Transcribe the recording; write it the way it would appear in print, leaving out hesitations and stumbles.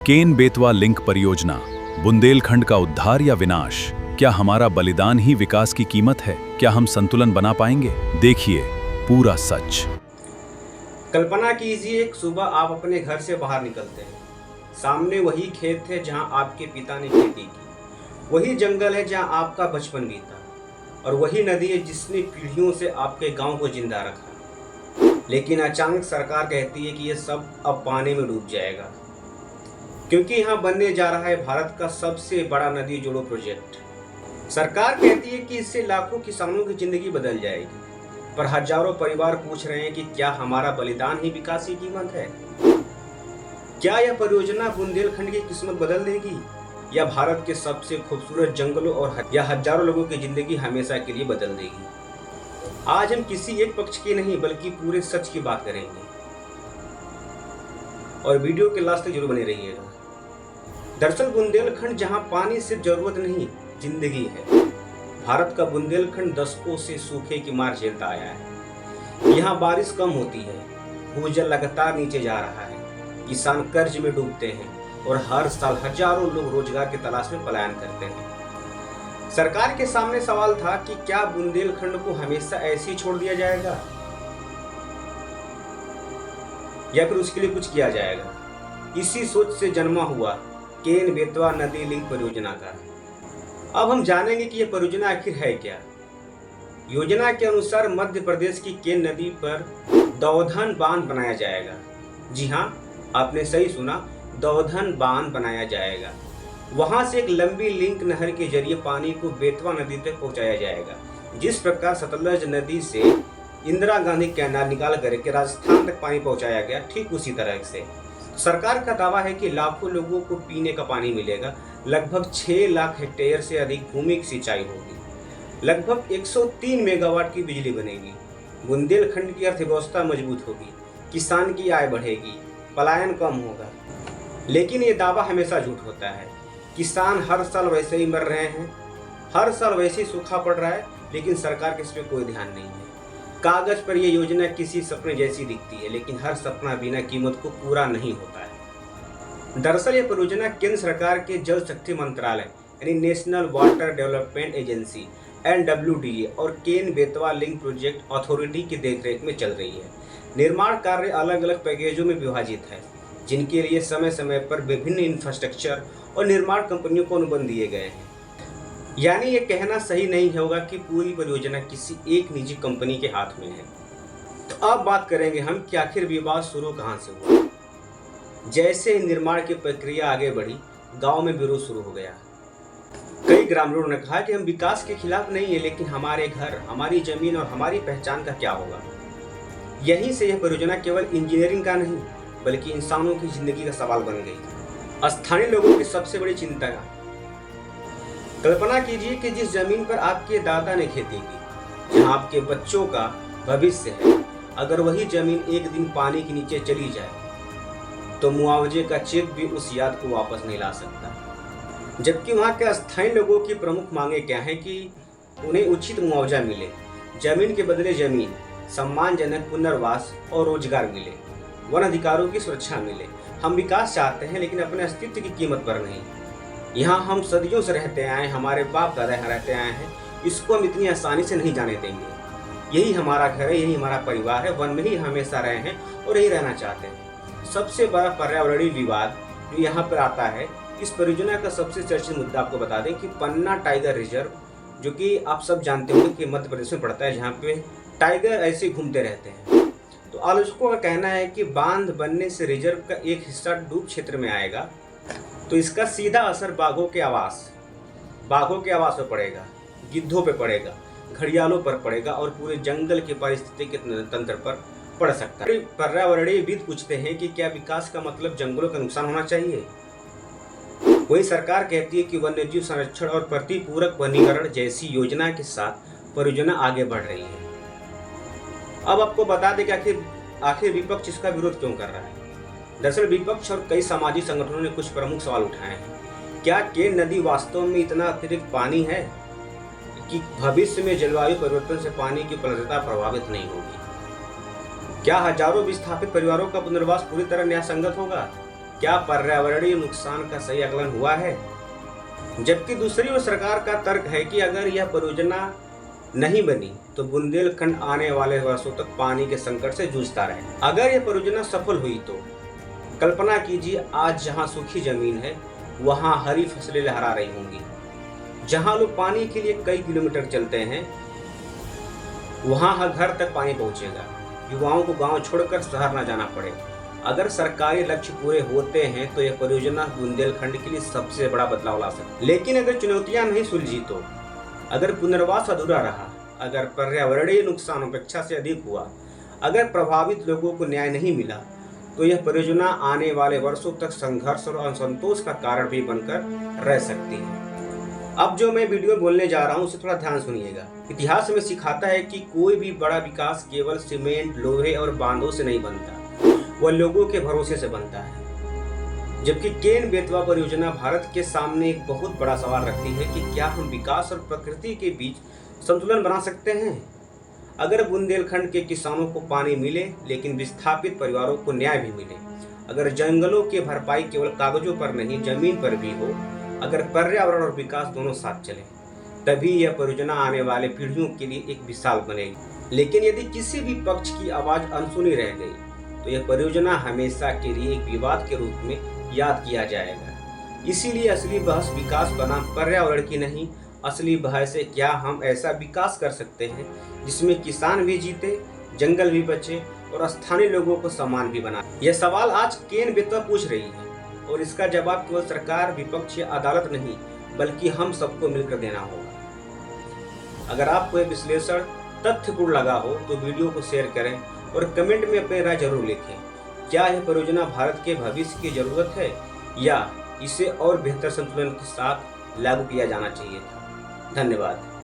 Ken Betwa link परियोजना, बुंदेलखंड का उद्धार या विनाश? क्या हमारा बलिदान ही विकास की कीमत है? क्या हम संतुलन बना पाएंगे? देखिए पूरा सच। कल्पना कीजिए, एक सुबह आप अपने घर से बाहर निकलते हैं। सामने वही खेत है जहां आपके पिता ने खेती की, वही जंगल है जहां आपका बचपन बीता, और वही नदी है जिसने पीढ़ियों से आपके गांव को जिंदा रखा। लेकिन अचानक सरकार कहती है कि यह सब अब पानी में डूब जाएगा, क्योंकि यहाँ बनने जा रहा है भारत का सबसे बड़ा नदी जोड़ो प्रोजेक्ट। सरकार कहती है कि इससे लाखों किसानों की जिंदगी बदल जाएगी, पर हजारों परिवार पूछ रहे हैं कि क्या हमारा बलिदान ही विकास की कीमत है? क्या यह परियोजना बुंदेलखंड की किस्मत बदल देगी, या भारत के सबसे खूबसूरत जंगलों और हजारों लोगों की जिंदगी हमेशा के लिए बदल देगी? आज हम किसी एक पक्ष की नहीं बल्कि पूरे सच की बात करेंगे, और वीडियो के लास्ट तक जरूर बने रहिएगा। दरअसल बुंदेलखंड जहां पानी सिर्फ जरूरत नहीं, जिंदगी है। भारत का बुंदेलखंड दशकों से सूखे की मार झेलता आया है। यहाँ बारिश कम होती है, भूजल लगातार नीचे जा रहा है, किसान कर्ज में डूबते हैं, और हर साल हजारों लोग रोजगार की तलाश में पलायन करते हैं। सरकार के सामने सवाल था कि क्या बुंदेलखंड को हमेशा ऐसे ही छोड़ दिया जाएगा, या फिर उसके लिए कुछ किया जाएगा? इसी सोच से जन्मा हुआ केन बेतवा नदी लिंक परियोजना का। अब हम जानेंगे कि यह परियोजना आखिर है क्या। योजना के अनुसार मध्य प्रदेश की केन नदी पर दौधन बांध बनाया जाएगा। जी हाँ, आपने सही सुना, दौधन बांध बनाया जाएगा। वहां से एक लंबी लिंक नहर के जरिए पानी को बेतवा नदी तक पहुंचाया जाएगा। जिस प्रकार सतलज नदी से इंदिरा गांधी कैनाल निकाल करके राजस्थान तक पानी पहुंचाया गया, ठीक उसी तरह से सरकार का दावा है कि लाखों लोगों को पीने का पानी मिलेगा। लगभग 6 लाख हेक्टेयर से अधिक भूमि की सिंचाई होगी। लगभग 103 मेगावाट की बिजली बनेगी। बुंदेलखंड की अर्थव्यवस्था मजबूत होगी, किसान की आय बढ़ेगी, पलायन कम होगा। लेकिन ये दावा हमेशा झूठ होता है। किसान हर साल वैसे ही मर रहे हैं, हर साल वैसे ही सूखा पड़ रहा है, लेकिन सरकार के इस पर कोई ध्यान नहीं है। कागज पर यह योजना किसी सपने जैसी दिखती है, लेकिन हर सपना बिना कीमत को पूरा नहीं होता है। दरअसल यह परियोजना केंद्र सरकार के जल शक्ति मंत्रालय यानी national water development agency NWDA और Ken Betwa link project authority की देखरेख में चल रही है। निर्माण कार्य अलग अलग पैकेजों में विभाजित है, जिनके लिए समय समय पर विभिन्न इंफ्रास्ट्रक्चर और निर्माण कंपनियों को अनुबंध दिए गए हैं। यानी ये कहना सही नहीं होगा कि पूरी परियोजना किसी एक निजी कंपनी के हाथ में है। तो अब बात करेंगे हम कि आखिर विवाद शुरू कहां से हुआ। जैसे ही निर्माण की प्रक्रिया आगे बढ़ी, गांव में विरोध शुरू हो गया। कई ग्रामीणों ने कहा कि हम विकास के खिलाफ नहीं है, लेकिन हमारे घर, हमारी जमीन और हमारी पहचान का क्या होगा। यहीं से यह परियोजना केवल इंजीनियरिंग का नहीं बल्कि इंसानों की जिंदगी का सवाल बन गई। स्थानीय लोगों की सबसे बड़ी चिंता, कल्पना कीजिए कि जिस जमीन पर आपके दादा ने खेती की, जहां आपके बच्चों का भविष्य है, अगर वही जमीन एक दिन पानी के नीचे चली जाए तो मुआवजे का चेक भी उस याद को वापस नहीं ला सकता। जबकि वहां के अस्थायी लोगों की प्रमुख मांगे क्या है कि उन्हें उचित मुआवजा मिले, जमीन के बदले जमीन, सम्मानजनक पुनर्वास और रोजगार मिले, वन अधिकारों की सुरक्षा मिले। हम विकास चाहते हैं, लेकिन अपने अस्तित्व की कीमत पर नहीं। यहाँ हम सदियों से रहते आए, हमारे बाप दादा यहाँ रहते आए हैं, इसको हम इतनी आसानी से नहीं जाने देंगे। यही हमारा घर है, यही हमारा परिवार है, वन में ही हमेशा रहे हैं और यही रहना चाहते हैं। सबसे बड़ा पर्यावरणीय विवाद जो यहाँ पर आता है, इस परियोजना का सबसे चर्चित मुद्दा आपको बता दें कि पन्ना टाइगर रिजर्व, जो कि आप सब जानते होंगे कि मध्य प्रदेश में पड़ता है, जहाँ पे टाइगर ऐसे घूमते रहते हैं। तो आलोचकों का कहना है कि बांध बनने से रिजर्व का एक हिस्सा डूब क्षेत्र में आएगा, तो इसका सीधा असर बाघों के आवास पर पड़ेगा, गिद्धों पे पड़ेगा, घड़ियालों पर पड़ेगा और पूरे जंगल के पारिस्थितिकी तंत्र पर पड़ सकता है। पर्यावरणीयविद पूछते हैं कि क्या विकास का मतलब जंगलों का नुकसान होना चाहिए? वही सरकार कहती है कि वन्यजीव संरक्षण और प्रतिपूरक वनीकरण जैसी योजना के साथ परियोजना आगे बढ़ रही है। अब आपको बता दें कि आखिर विपक्ष इसका विरोध क्यों कर रहा है। दरअसल विपक्ष और कई सामाजिक संगठनों ने कुछ प्रमुख सवाल उठाए हैं। क्या केन नदी वास्तव में इतना अतिरिक्त पानी है कि भविष्य में जलवायु परिवर्तन से पानी की उपलब्धता प्रभावित नहीं होगी? क्या हजारों विस्थापित परिवारों का पुनर्वास पूरी तरह न्यायसंगत होगा? क्या पर्यावरणीय नुकसान का सही आकलन हुआ है? जबकि दूसरी ओर सरकार का तर्क है कि अगर यह परियोजना नहीं बनी तो बुंदेलखंड आने वाले वर्षों तक पानी के संकट से जूझता रहे। अगर यह परियोजना सफल हुई तो कल्पना कीजिए, आज जहां सूखी जमीन है वहां हरी फसलें लहरा रही होंगी। जहां लोग पानी के लिए कई किलोमीटर चलते हैं वहां हर घर तक पानी पहुंचेगा। युवाओं को गांव छोड़कर शहर न जाना पड़े। अगर सरकारी लक्ष्य पूरे होते हैं तो यह परियोजना बुंदेलखंड के लिए सबसे बड़ा बदलाव ला सकती है। लेकिन अगर चुनौतियां नहीं सुलझी तो, अगर पुनर्वास अधूरा रहा, अगर पर्यावरणीय नुकसान अपेक्षा से अधिक हुआ, अगर प्रभावित लोगों को न्याय नहीं मिला, तो यह परियोजना आने वाले वर्षों तक संघर्ष और असंतोष का कारण भी बनकर रह सकती है। अब जो मैं वीडियो बोलने जा रहा हूँ उसे थोड़ा ध्यान सुनिएगा। इतिहास में सिखाता है कि कोई भी बड़ा विकास केवल सीमेंट, लोहे और बांधों से नहीं बनता, वह लोगों के भरोसे से बनता है। जबकि केन बेतवा परियोजना भारत के सामने एक बहुत बड़ा सवाल रखती है कि क्या हम विकास और प्रकृति के बीच संतुलन बना सकते हैं? अगर बुंदेलखंड के किसानों को पानी मिले लेकिन विस्थापित परिवारों को न्याय भी मिले, अगर जंगलों की भरपाई केवल कागजों पर नहीं जमीन पर भी हो, अगर पर्यावरण और विकास दोनों साथ चले, तभी यह परियोजना आने वाले पीढ़ियों के लिए एक मिसाल बनेगी। लेकिन यदि किसी भी पक्ष की आवाज अनसुनी रह गई तो यह परियोजना हमेशा के लिए एक विवाद के रूप में याद किया जाएगा। इसीलिए असली बहस विकास बनाम पर्यावरण की नहीं, असली बहस है क्या हम ऐसा विकास कर सकते हैं जिसमें किसान भी जीते, जंगल भी बचे और स्थानीय लोगों को सम्मान भी बना। यह सवाल आज केन बेतवा पूछ रही है और इसका जवाब केवल सरकार, विपक्ष या अदालत नहीं बल्कि हम सबको मिलकर देना होगा। अगर आपको यह विश्लेषण तथ्यपूर्ण लगा हो तो वीडियो को शेयर करें और कमेंट में अपनी राय जरूर लिखें। क्या यह परियोजना भारत के भविष्य की जरूरत है या इसे और बेहतर संतुलन के साथ लागू किया जाना चाहिए था? धन्यवाद।